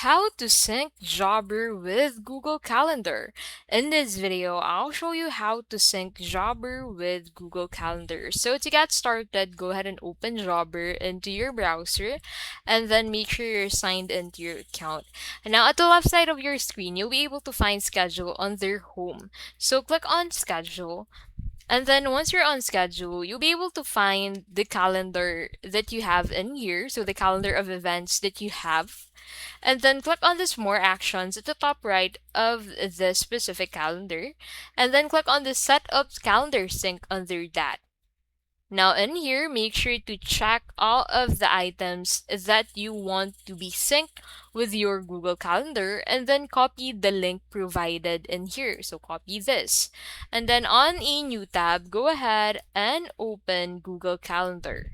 How to sync Jobber with Google Calendar. In this video, I'll show you how to sync Jobber with Google Calendar. So to get started, go ahead and open Jobber into your browser and then make sure you're signed into your account. And now at the left side of your screen, you'll be able to find schedule under home. So click on schedule. And then once you're on schedule, you'll be able to find the calendar that you have in here. So the calendar of events that you have. And then click on this more actions at the top right of the specific calendar. And then click on the set up calendar sync under that. Now in here, make sure to check all of the items that you want to be synced with your Google Calendar and then copy the link provided in here. So copy this. And then on a new tab, go ahead and open Google Calendar.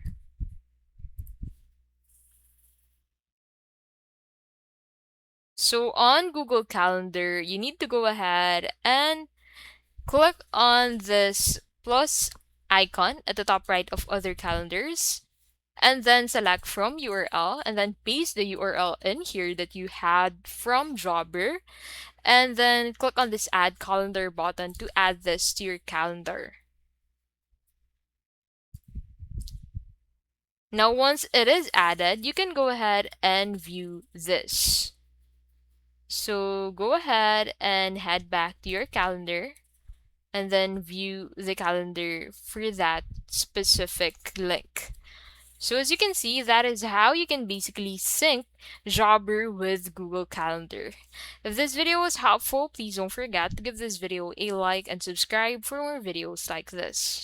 So on Google Calendar, you need to go ahead and click on this plus icon at the top right of other calendars and then select from URL and then paste the URL in here that you had from Jobber and then click on this add calendar button to add this to your calendar. Now once it is added, you can go ahead and view this. So go ahead and head back to your calendar and then view the calendar for that specific link. So as you can see, that is how you can basically sync Jobber with Google Calendar. If this video was helpful, please don't forget to give this video a like and subscribe for more videos like this.